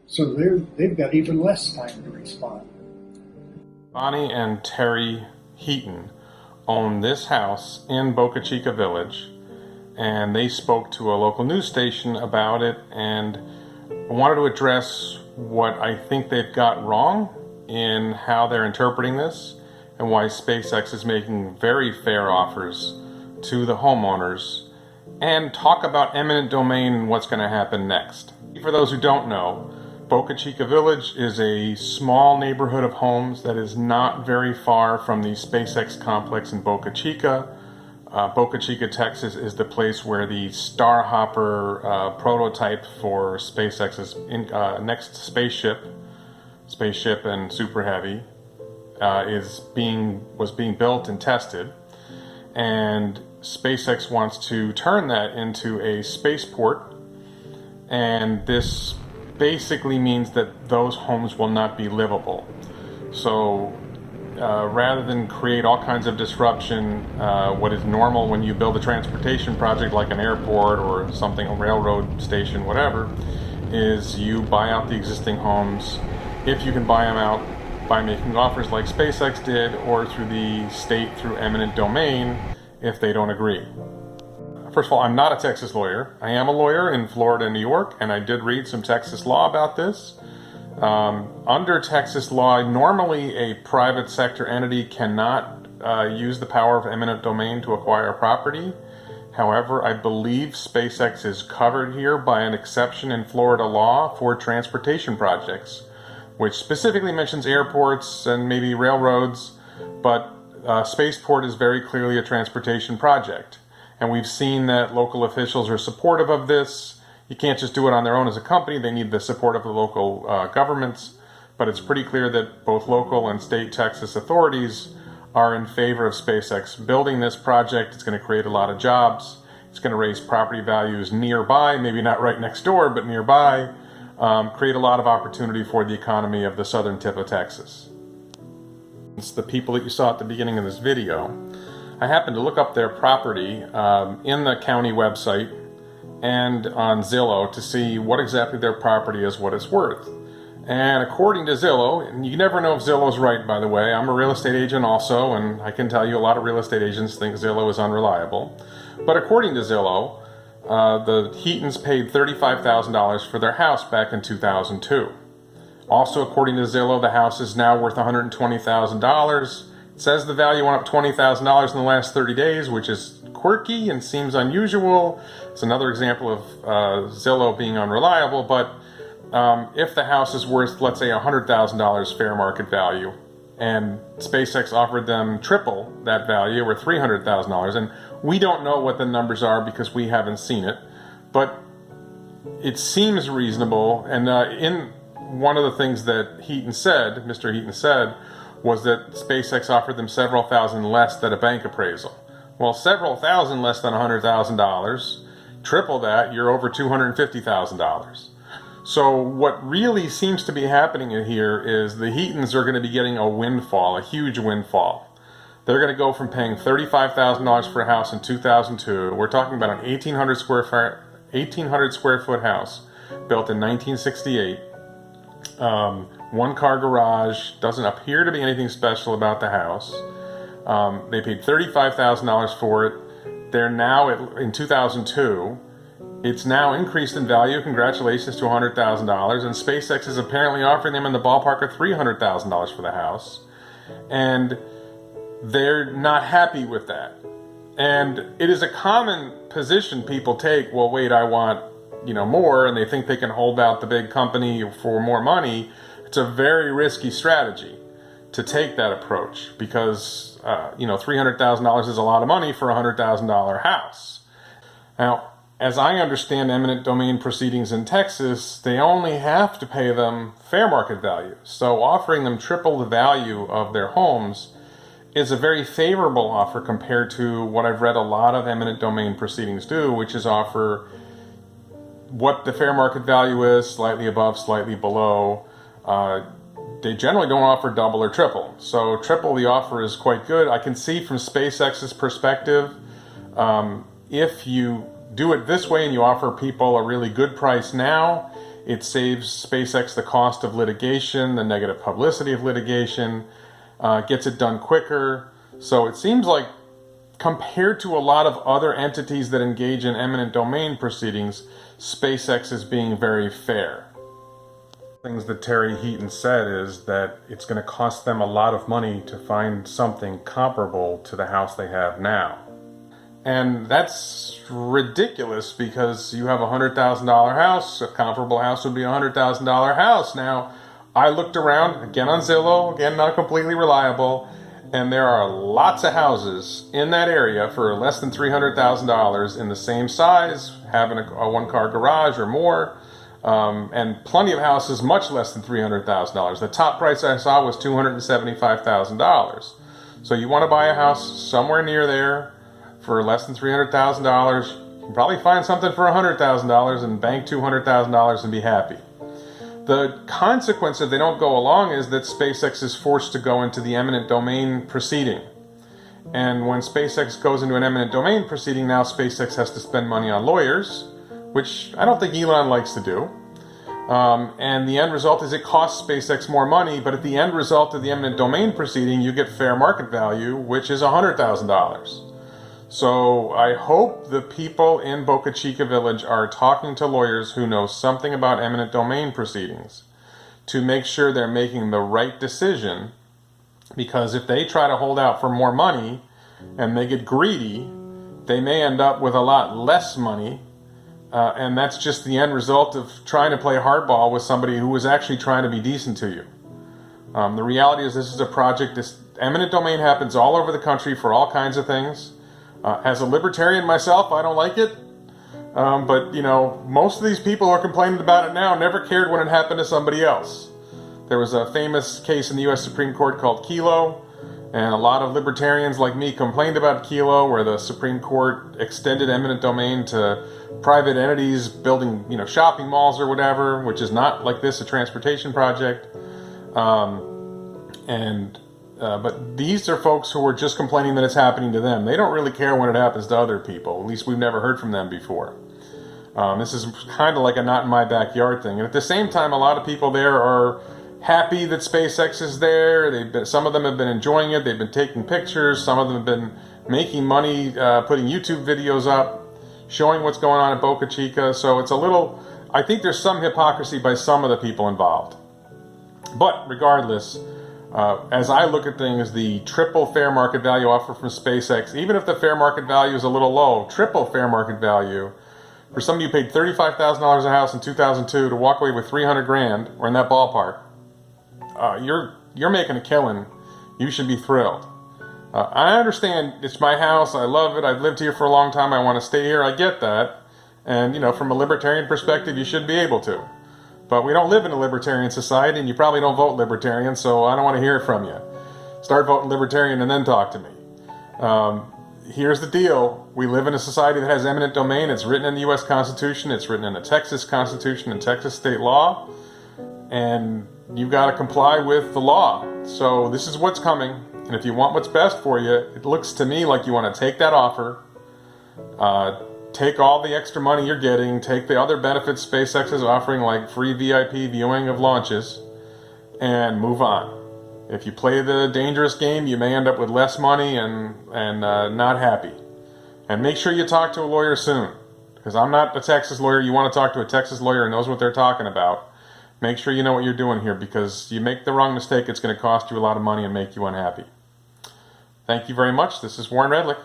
So they've got even less time to respond. Bonnie and Terry Heaton own this house in Boca Chica Village, and they spoke to a local news station about it, and I wanted to address what I think they've got wrong in how they're interpreting this and why SpaceX is making very fair offers to the homeowners, and talk about eminent domain and what's going to happen next. For those who don't know, Boca Chica Village is a small neighborhood of homes that is not very far from the SpaceX complex in Boca Chica. Boca Chica, Texas is the place where the Starhopper prototype for SpaceX's next spaceship and Super Heavy was being built and tested. And SpaceX wants to turn that into a spaceport, and this basically means that those homes will not be livable. So rather than create all kinds of disruption, what is normal when you build a transportation project like an airport or something, a railroad station, whatever, is you buy out the existing homes, if you can buy them out by making offers like SpaceX did, or through the state through eminent domain if they don't agree. First of all, I'm not a Texas lawyer. I am a lawyer in Florida and New York, and I did read some Texas law about this. Under Texas law, normally a private sector entity cannot use the power of eminent domain to acquire property. However, I believe SpaceX is covered here by an exception in Florida law for transportation projects, which specifically mentions airports and maybe railroads, but Spaceport is very clearly a transportation project. And we've seen that local officials are supportive of this. You can't just do it on their own as a company. They need the support of the local governments. But it's pretty clear that both local and state Texas authorities are in favor of SpaceX building this project. It's going to create a lot of jobs. It's going to raise property values nearby, maybe not right next door, but nearby. Create a lot of opportunity for the economy of the southern tip of Texas. It's the people that you saw at the beginning of this video. I happened to look up their property in the county website and on Zillow to see what exactly their property is, what it's worth. And according to Zillow, and you never know if Zillow's right, by the way, I'm a real estate agent also, and I can tell you a lot of real estate agents think Zillow is unreliable. But according to Zillow, the Heatons paid $35,000 for their house back in 2002. Also, according to Zillow, the house is now worth $120,000. It says the value went up $20,000 in the last 30 days, which is quirky and seems unusual. It's another example of Zillow being unreliable, but if the house is worth, let's say, $100,000 fair market value, and SpaceX offered them triple that value, or $300,000, and we don't know what the numbers are because we haven't seen it, but it seems reasonable. And in one of the things that Mr. Heaton said, was that SpaceX offered them several thousand less than a bank appraisal. Well, several thousand less than $100,000, triple that, you're over $250,000. So what really seems to be happening here is the Heatons are going to be getting a windfall, a huge windfall. They're going to go from paying $35,000 for a house in 2002. We're talking about an 1,800 square foot house built in 1968. One-car garage, doesn't appear to be anything special about the house. They paid $35,000 for it. They're now, in 2002, it's now increased in value, congratulations, to $100,000, and SpaceX is apparently offering them in the ballpark of $300,000 for the house. And they're not happy with that. And it is a common position people take, well, wait, I want, more, and they think they can hold out the big company for more money. It's a very risky strategy to take that approach because, $300,000 is a lot of money for a $100,000 house. Now, as I understand eminent domain proceedings in Texas, they only have to pay them fair market value. So offering them triple the value of their homes is a very favorable offer compared to what I've read a lot of eminent domain proceedings do, which is offer what the fair market value is, slightly above, slightly below. They generally don't offer double or triple. So triple the offer is quite good. I can see from SpaceX's perspective, if you do it this way and you offer people a really good price now, It saves SpaceX the cost of litigation, the negative publicity of litigation, gets it done quicker. So it seems like compared to a lot of other entities that engage in eminent domain proceedings, SpaceX is being very fair. Things that Terry Heaton said is that it's going to cost them a lot of money to find something comparable to the house they have now. And that's ridiculous because you have a $100,000 house, a comparable house would be a $100,000 house. Now, I looked around, again on Zillow, again not completely reliable, and there are lots of houses in that area for less than $300,000 in the same size, having a one-car garage or more, and plenty of houses much less than $300,000. The top price I saw was $275,000. So you want to buy a house somewhere near there for less than $300,000, you can probably find something for $100,000 and bank $200,000 and be happy. The consequence if they don't go along is that SpaceX is forced to go into the eminent domain proceeding. And when SpaceX goes into an eminent domain proceeding, now SpaceX has to spend money on lawyers, which I don't think Elon likes to do. And the end result is it costs SpaceX more money, but at the end result of the eminent domain proceeding, you get fair market value, which is $100,000. So I hope the people in Boca Chica Village are talking to lawyers who know something about eminent domain proceedings to make sure they're making the right decision, because if they try to hold out for more money and they get greedy, they may end up with a lot less money, and that's just the end result of trying to play hardball with somebody who was actually trying to be decent to you. The reality is this is a project, this eminent domain happens all over the country for all kinds of things. As a libertarian myself, I don't like it. But, you know, most of these people who are complaining about it now never cared when it happened to somebody else. There was a famous case in the U.S. Supreme Court called Kelo, and a lot of libertarians like me complained about Kelo, where the Supreme Court extended eminent domain to private entities building, you know, shopping malls or whatever, which is not like this, a transportation project. But these are folks who are just complaining that it's happening to them. They don't really care when it happens to other people. At least we've never heard from them before. This is kind of like a not in my backyard thing. And at the same time, a lot of people there are happy that SpaceX is there. Some of them have been enjoying it. They've been taking pictures. Some of them have been making money, putting YouTube videos up, showing what's going on at Boca Chica. So it's a little, I think there's some hypocrisy by some of the people involved. But regardless, as I look at things, the triple fair market value offer from SpaceX, even if the fair market value is a little low, triple fair market value, for somebody who paid $35,000 a house in 2002 to walk away with $300,000, or in that ballpark, you're making a killing. You should be thrilled. I understand it's my house. I love it. I've lived here for a long time. I want to stay here. I get that. And, you know, from a libertarian perspective, you should be able to. But we don't live in a libertarian society, and you probably don't vote libertarian, so I don't want to hear it from you. Start voting libertarian and then talk to me. Here's the deal. We live in a society that has eminent domain. It's written in the U.S. Constitution. It's written in the Texas Constitution and Texas state law. And you've got to comply with the law. So this is what's coming. And if you want what's best for you, it looks to me like you want to take that offer, take all the extra money you're getting, take the other benefits SpaceX is offering, like free VIP viewing of launches, and move on. If you play the dangerous game, you may end up with less money and not happy. And make sure you talk to a lawyer soon, because I'm not a Texas lawyer. You want to talk to a Texas lawyer who knows what they're talking about. Make sure you know what you're doing here, because you make the wrong mistake, it's going to cost you a lot of money and make you unhappy. Thank you very much. This is Warren Redlick.